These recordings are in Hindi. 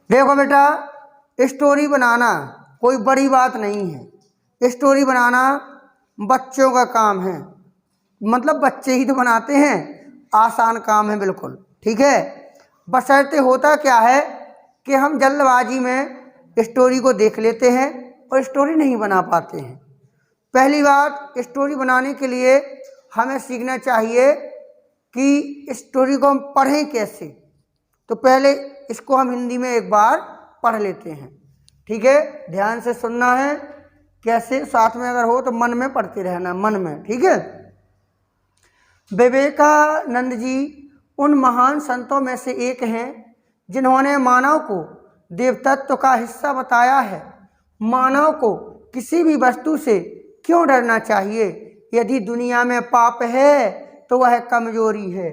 देखो बेटा, स्टोरी बनाना कोई बड़ी बात नहीं है। स्टोरी बनाना बच्चों का काम है, मतलब बच्चे ही तो बनाते हैं, आसान काम है बिल्कुल। ठीक है, बशर्ते होता क्या है कि हम जल्दबाजी में स्टोरी को देख लेते हैं और स्टोरी नहीं बना पाते हैं। पहली बात, स्टोरी बनाने के लिए हमें सीखना चाहिए कि स्टोरी को हम पढ़ें कैसे। तो पहले इसको हम हिंदी में एक बार पढ़ लेते हैं। ठीक है, ध्यान से सुनना है। कैसे? साथ में अगर हो तो मन में पढ़ते रहना, मन में। ठीक है। विवेकानंद जी उन महान संतों में से एक हैं जिन्होंने मानव को देवतत्व का हिस्सा बताया है। मानव को किसी भी वस्तु से क्यों डरना चाहिए? यदि दुनिया में पाप है तो वह कमजोरी है।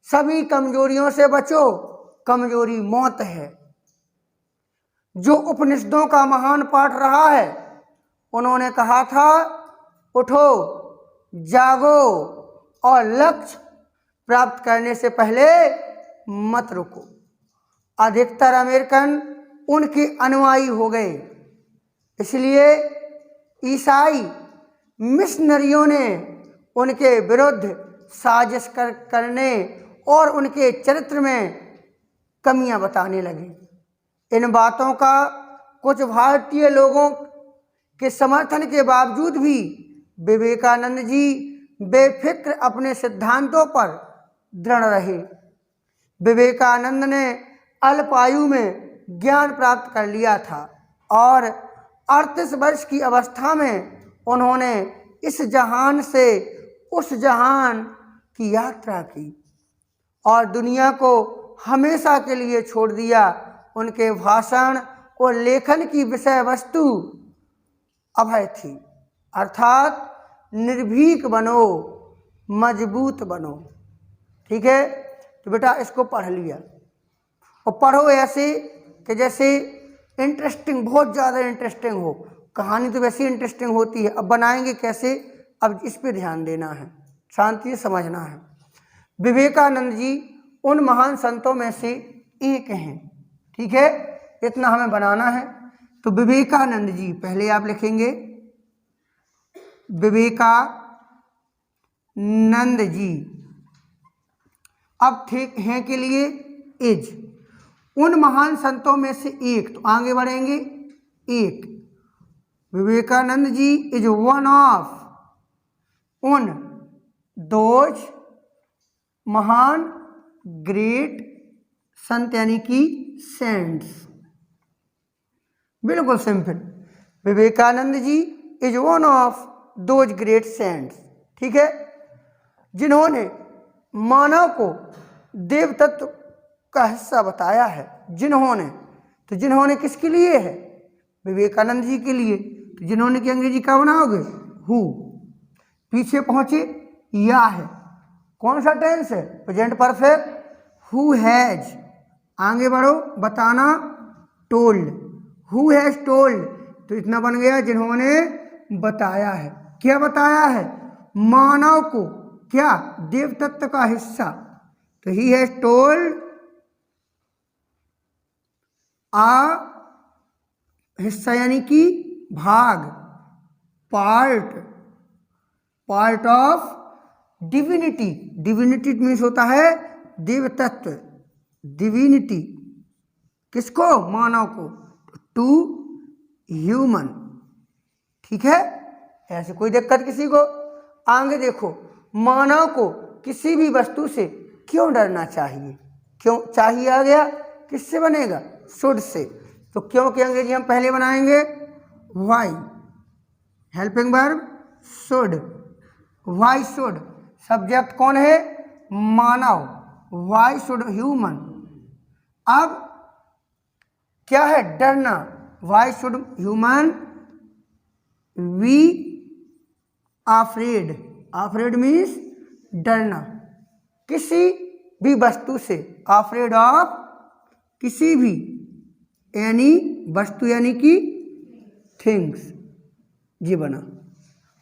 सभी कमजोरियों से बचो, कमजोरी मौत है। जो उपनिषदों का महान पाठ रहा है, उन्होंने कहा था, उठो, जागो और लक्ष्य प्राप्त करने से पहले मत रुको। अधिकतर अमेरिकन उनके अनुयायी हो गए, इसलिए ईसाई मिशनरियों ने उनके विरुद्ध साजिश करने और उनके चरित्र में कमियां बताने लगे। इन बातों का कुछ भारतीय लोगों के समर्थन के बावजूद भी विवेकानंद जी बेफिक्र अपने सिद्धांतों पर दृढ़ रहे। विवेकानंद ने अल्प आयु में ज्ञान प्राप्त कर लिया था और 38 वर्ष की अवस्था में उन्होंने इस जहान से उस जहान की यात्रा की और दुनिया को हमेशा के लिए छोड़ दिया। उनके भाषण और लेखन की विषय वस्तु अभय थी, अर्थात निर्भीक बनो, मजबूत बनो। ठीक है, तो बेटा इसको पढ़ लिया और पढ़ो ऐसे कि जैसे इंटरेस्टिंग, बहुत ज़्यादा इंटरेस्टिंग हो। कहानी तो वैसे इंटरेस्टिंग होती है, अब बनाएंगे कैसे, अब इस पे ध्यान देना है, शांति से समझना है। विवेकानंद जी उन महान संतों में से एक हैं। ठीक है, इतना हमें बनाना है। तो विवेकानंद जी, पहले आप लिखेंगे विवेकानंद जी। अब ठीक हैं के लिए इज, उन महान संतों में से एक, तो आगे बढ़ेंगे एक। Vivekananda ji is one of, उन, दोज, महान, ग्रेट, संत यानी कि सेंट्स। बिल्कुल simple. Vivekananda ji is one of those great saints. ठीक है, जिन्होंने मानव को देव तत्व का हिस्सा बताया है। जिन्होंने, तो जिन्होंने किसके लिए है? विवेकानंद जी के लिए। तो जिन्होंने की अंग्रेजी क्या बनाओगे? हु। पीछे पहुंचे या है, कौन सा टेंस है? Present perfect. हु हैज, आगे बढ़ो, बताना, टोल्ड। हु हैज टोल्ड, तो इतना बन गया जिन्होंने बताया है। क्या बताया है? मानव को क्या? देव तत्व का हिस्सा। तो ही हैज टोल्ड आ, हिस्सा यानी कि भाग, part, part of divinity. Divinity means होता है देव तत्व। डिविनिटी किसको? मानव को। To human. ठीक है, ऐसे कोई दिक्कत किसी को? आगे देखो, मानव को किसी भी वस्तु से क्यों डरना चाहिए? क्यों चाहिए आ गया, किससे बनेगा? Should say. तो क्यों की अंग्रेजी हम पहले बनाएंगे why, helping verb should. Why should, subject कौन है? मानव। Why should human. अब क्या है? डरना। Why should human be afraid. Afraid means डरना किसी भी वस्तु से। आफ्रेड ऑफ किसी भी, एनी वस्तु यानी कि थिंग्स, जी बना।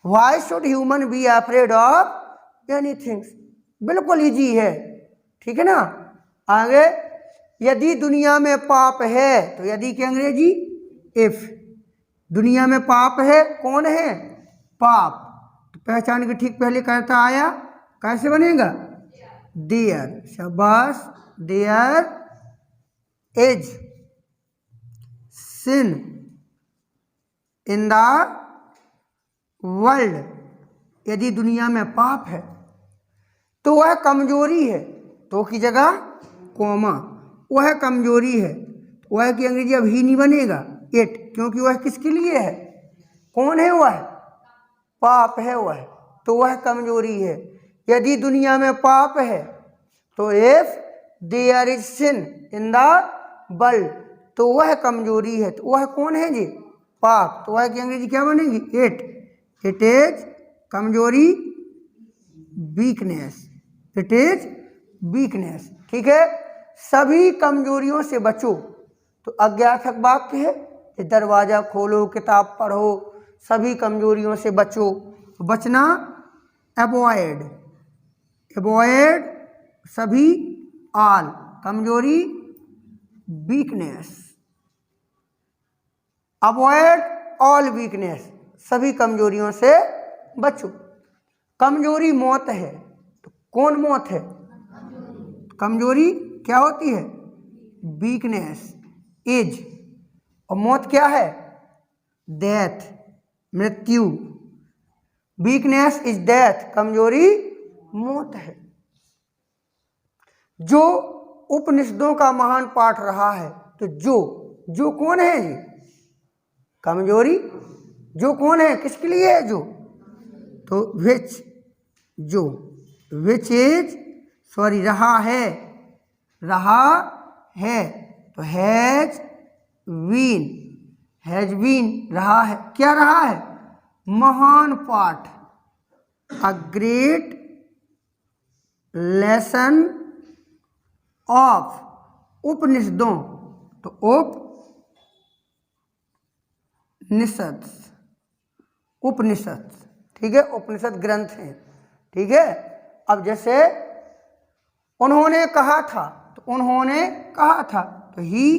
Why should human be afraid of any things. बिल्कुल इजी है। ठीक है ना। आगे यदि दुनिया में पाप है, तो यदि की अंग्रेजी इफ। दुनिया में पाप है, कौन है? पाप। तो पहचान के ठीक पहले कहता आया, कैसे बनेगा? देयर। शाबाश। There is sin in the world. यदि दुनिया में पाप है तो वह कमजोरी है, तो की जगह कोमा, वह कमजोरी है। वह की अंग्रेजी अब ही नहीं बनेगा, इट, क्योंकि वह किसके लिए है? कौन है वह? पाप है वह, तो वह कमजोरी है। यदि दुनिया में पाप है तो if there is sin in the world, तो वह कमजोरी है। तो वह कौन है जी? पाप। तो वह की अंग्रेजी क्या बनेगी? इट। इट इज कमजोरी, वीकनेस। It is weakness. ठीक है, सभी कमजोरियों से बचो। तो अज्ञार्थक वाक्य है, ये दरवाजा खोलो, किताब पढ़ो, सभी कमजोरियों से बचो। बचना अवॉइड, अवॉइड सभी, ऑल कमजोरी, वीकनेस, अवॉइड ऑल वीकनेस, सभी कमजोरियों से बचो। कमजोरी मौत है, तो कौन मौत है? कमजोरी क्या होती है? Weakness, age. और मौत क्या है? डेथ, मृत्यु। वीकनेस इज डेथ, कमजोरी मौत है। जो उपनिषदों का महान पाठ रहा है, तो जो कौन है जी? कमजोरी। जो कौन है? किसके लिए है जो? तो विच, जो, विच इज, सॉरी, रहा है, रहा है, तो हैज बीन, हैज बीन, रहा है। क्या रहा है? महान पाठ, अ ग्रेट लेसन ऑफ उपनिषदों, तो उपनिषद, उपनिषद, ठीक है, उपनिषद ग्रंथ हैं। ठीक है, अब जैसे उन्होंने कहा था, तो उन्होंने कहा था, तो he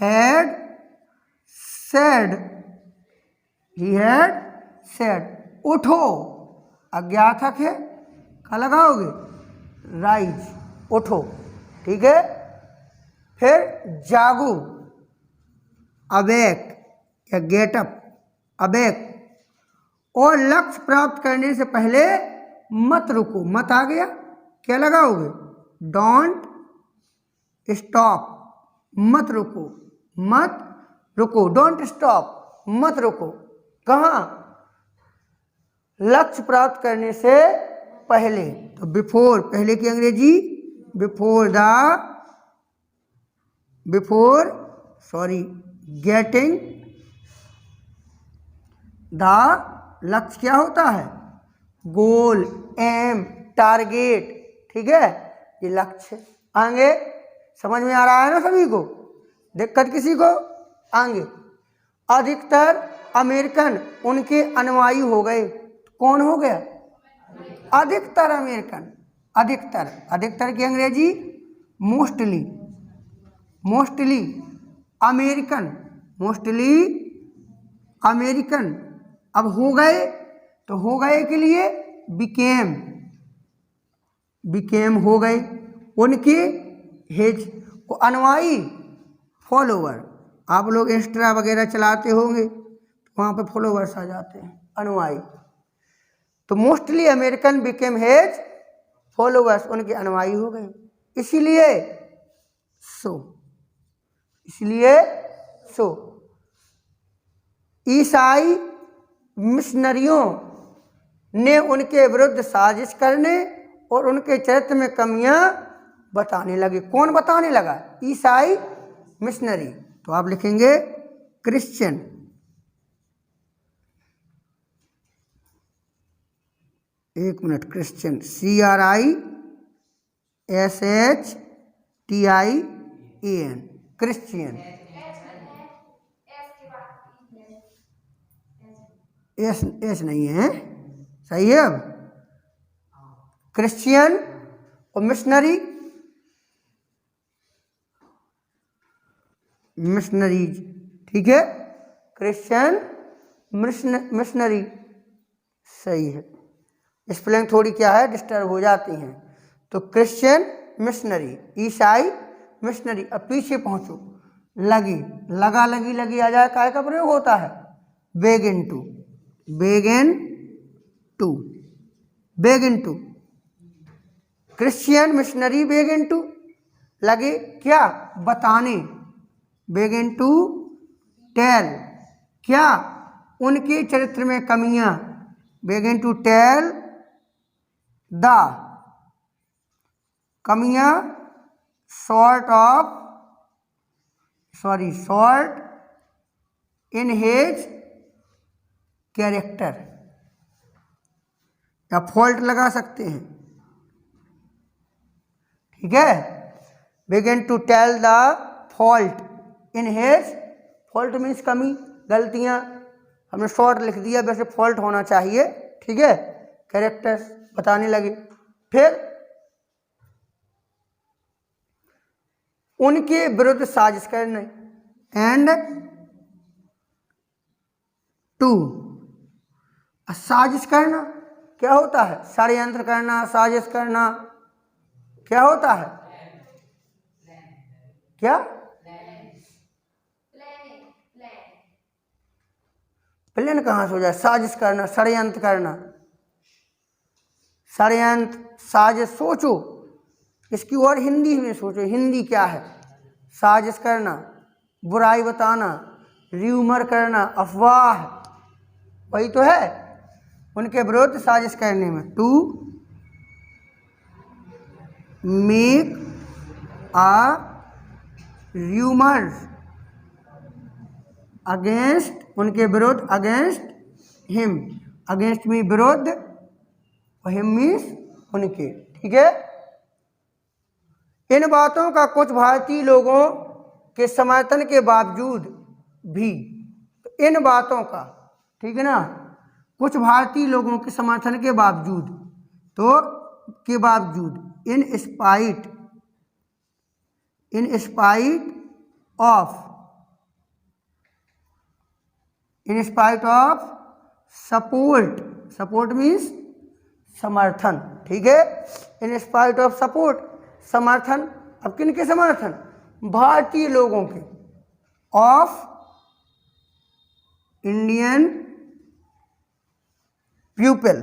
had said, he had said. उठो, अज्ञार्थक है, क्या लगाओगे? राइज, उठो। ठीक है, फिर जागो, अवेक या गेटअप, अवेक। और लक्ष्य प्राप्त करने से पहले मत रुको, मत आ गया, क्या लगाओगे? डोंट स्टॉप, मत रुको, मत रुको, डोंट स्टॉप, मत रुको। कहाँ? लक्ष्य प्राप्त करने से पहले, तो बिफोर, पहले की अंग्रेजी before the, before, sorry, getting the, लक्ष्य क्या होता है? गोल, एम, टारगेट। ठीक है, ये लक्ष्य। आगे समझ में आ रहा है ना सभी को? दिक्कत किसी को? आगे अधिकतर अमेरिकन उनके अनुयायी हो गए। कौन हो गया? अधिकतर अमेरिकन, अधिकतर, अधिकतर की अंग्रेजी mostly, mostly American, mostly American. अब हो गए, तो हो गए के लिए बिकेम, बिकेम हो गए, उनके हिज, को अनुयायी, फॉलोवर। आप लोग इंस्टा वगैरह चलाते होंगे, वहाँ पे फॉलोवर्स आ जाते हैं, अनुयायी। तो mostly American became his followers, उनके अनुयायी हो गए। इसीलिए सो, इसलिए सो ईसाई मिशनरियों ने उनके विरुद्ध साजिश करने और उनके चरित्र में कमियां बताने लगे। कौन बताने लगा? ईसाई मिशनरी। तो आप लिखेंगे क्रिश्चियन, एक minute, Christian, CRISHTIAN, Christian. S नहीं है, सही है। अब क्रिश्चियन और मिशनरी, मिशनरीज, ठीक है, क्रिश्चियन मिशनरी, सही है। स्पेलिंग थोड़ी क्या है डिस्टर्ब हो जाती हैं। तो क्रिश्चियन मिशनरी, ईसाई मिशनरी। अब पीछे पहुंचो, लगी, लगा लगी लगी आ जाए, काय का प्रयोग होता है, begin to, begin to, begin to, Christian missionary begin to, लगे क्या, बताने, बेगिन टू टेल, क्या, उनके चरित्र में कमियां, बेगिन टू टेल द कमियां, शॉर्ट इन हिज कैरेक्टर, या फॉल्ट लगा सकते हैं, ठीक है, begin to tell the fault in his, fault means कमी, गलतियां, हमने शॉर्ट लिख दिया, वैसे फॉल्ट होना चाहिए, ठीक है, कैरेक्टर्स बताने लगे। फिर उनके विरुद्ध साजिश करने, एंड टू, साजिश करना क्या होता है, षड्यंत्र करना, साजिश करना, क्या होता है, क्या, प्लान कहाँ से हो जाए, साजिश करना, षड्यंत्र करना, षड्यंत्र, साजिश, सोचो, इसकी और हिंदी में सोचो, हिंदी क्या है, साजिश करना, बुराई बताना, र्यूमर करना, अफवाह, वही तो है, उनके विरुद्ध साजिश करने में, to make a rumour against, उनके विरुद्ध, अगेंस्ट हिम, अगेंस्ट मी विरुद्ध, हिम मीन्स उनके, ठीक है। इन बातों का कुछ भारतीय लोगों के समर्थन के बावजूद भी, इन बातों का, ठीक है ना, कुछ भारतीय लोगों के समर्थन के बावजूद, तो के बावजूद, in spite of, in spite of support, support means समर्थन, ठीक है, इन स्पाइट ऑफ सपोर्ट, समर्थन, अब किन के समर्थन, भारतीय लोगों के, ऑफ इंडियन पीपल,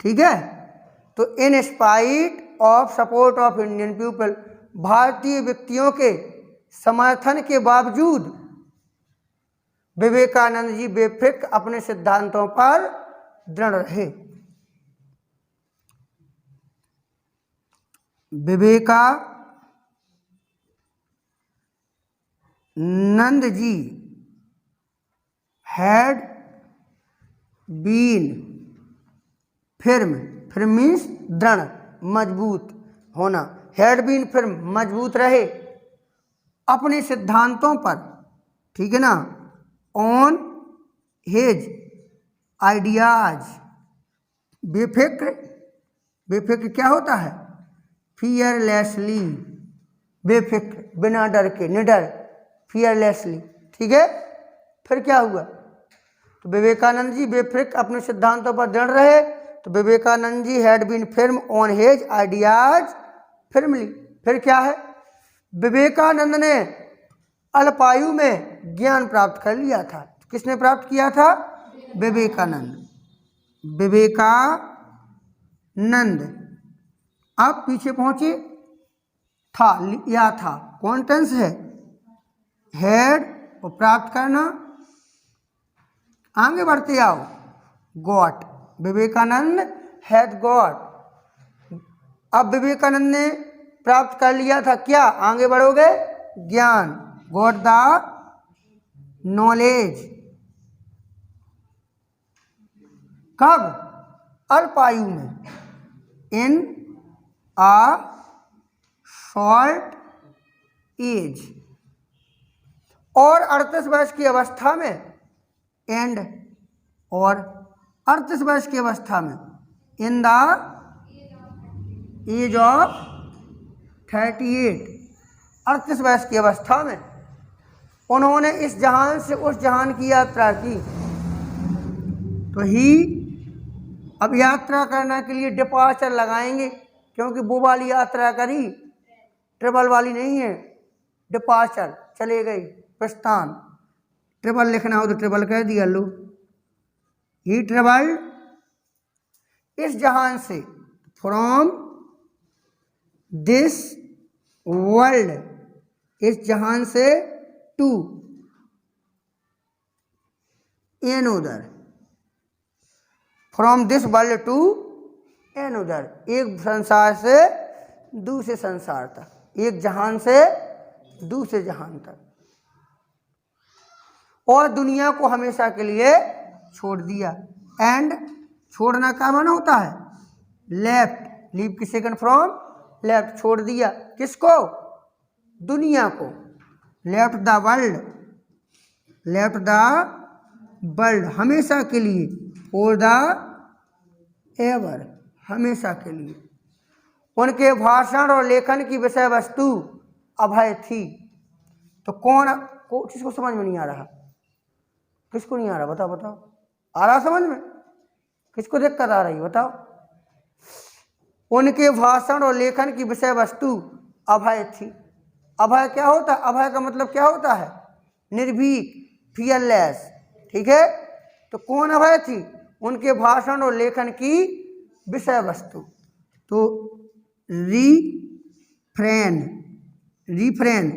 ठीक है, तो in spite of support of Indian people, भारतीय व्यक्तियों के समर्थन के बावजूद विवेकानंद जी बेफिक्र अपने सिद्धांतों पर दृढ़ रहे। Vivekananda ji had been फिर्म, फिर्म means दृढ़, मजबूत होना, हैड बीन फिर्म, मजबूत रहे अपने सिद्धांतों पर, ठीक है ना, ऑन हिज आइडियाज, बेफिक्र, बेफिक्र क्या होता है, फियरलेसली, बेफिक्र, बिना डर के, निडर, फियरलेसली, ठीक है। फिर क्या हुआ, तो विवेकानंद जी बेफिक्र अपने सिद्धांतों पर दृढ़ रहे, तो Vivekananda ji had been firm on his ideas firmly. फिर क्या है, विवेकानंद ने अल्पायु में ज्ञान प्राप्त कर लिया था, किसने प्राप्त किया था, विवेकानंद, विवेकानंद, अब पीछे पहुंचे, था, या था, कौन टेंस है, हैड, और प्राप्त करना, आगे बढ़ते आओ, गॉट, विवेकानंद हैड गॉट, अब विवेकानंद ने प्राप्त कर लिया था क्या, आगे बढ़ोगे, ज्ञान, गॉट द नॉलेज, कब, अल्पायु में, इन आ शॉर्ट एज, और 38 वर्ष की अवस्था में, एंड, और 38 वर्ष की अवस्था में, इन द एज ऑफ 38, 38 वर्ष की अवस्था में उन्होंने इस जहान से उस जहान की यात्रा की। तो ही अब यात्रा करने के लिए डिपार्चर लगाएंगे, क्योंकि वो वाली यात्रा करी, ट्रेवल वाली नहीं है, डिपार्चर, चले गए, प्रस्थान। ट्रेवल लिखना हो तो ट्रेवल कर दिया लो। ही ट्रेवल्ड इस जहान से, फ्रॉम दिस वर्ल्ड, इस जहान से, to another, from this world to another, एक संसार से दूसरे संसार तक, एक जहान से दूसरे जहान तक, और दुनिया को हमेशा के लिए छोड़ दिया। एंड छोड़ना का माना होता है लेफ्ट, लीव की सेकंड फ्रॉम लेफ्ट, छोड़ दिया किसको? दुनिया को। Left the world, left the world, हमेशा के लिए, फॉर द एवर, हमेशा के लिए। उनके भाषण और लेखन की विषय वस्तु अभय थी। तो कौन किसको समझ में नहीं आ रहा? किसको नहीं आ रहा? बताओ बताओ, आ रहा समझ में? किसको दिक्कत आ रही बताओ? उनके भाषण और लेखन की विषय वस्तु अभय थी। अभय क्या होता है? अभय का मतलब क्या होता है? निर्भीक, फियरलेस, ठीक है। तो कौन अभय थी? उनके भाषण और लेखन की विषय वस्तु। तो रिफ्रेन, रिफ्रेन,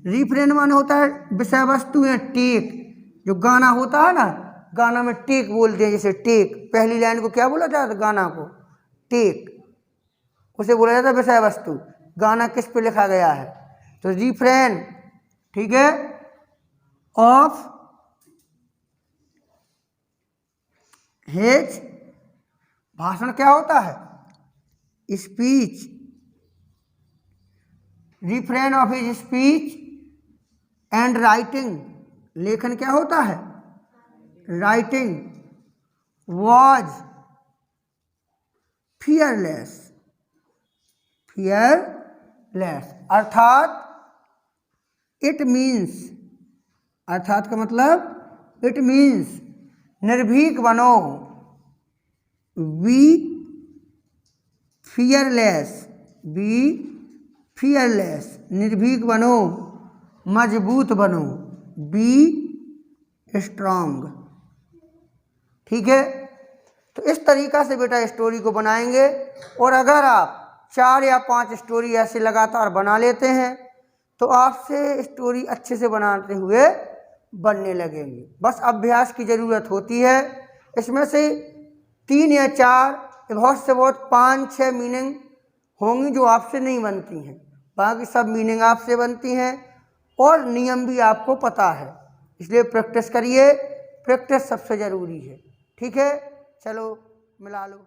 रिफ्रेन माने होता है विषय वस्तु है टेक। जो गाना होता है ना, गाना में टेक बोलते हैं, जैसे टेक, पहली लाइन को क्या बोला जाता है? गाना को टेक, उसे बोला जाता है विषय वस्तु। गाना किस पे लिखा गया है? तो रिफ्रेन, ठीक है, ऑफ हिज, भाषण क्या होता है? Speech, refrain of his speech and writing, लेखन क्या होता है? राइटिंग, वॉज फियरलेस, फियरलेस, अर्थात इट मीन्स, अर्थात का मतलब इट मीन्स, निर्भीक बनो, बी फियरलेस, बी फियरलेस, निर्भीक बनो, मजबूत बनो, बी स्ट्रांग, ठीक है। तो इस तरीक़ा से बेटा स्टोरी को बनाएंगे, और अगर आप 4 या 5 स्टोरी ऐसे लगातार बना लेते हैं तो आपसे स्टोरी अच्छे से बनाते हुए बनने लगेंगे। बस अभ्यास की ज़रूरत होती है। इसमें से 3 या 4, बहुत से बहुत 5-6 मीनिंग होंगी जो आपसे नहीं बनती हैं, बाकी सब मीनिंग आपसे बनती हैं, और नियम भी आपको पता है। इसलिए प्रैक्टिस करिए, प्रैक्टिस सबसे ज़रूरी है, ठीक है। चलो मिला लो।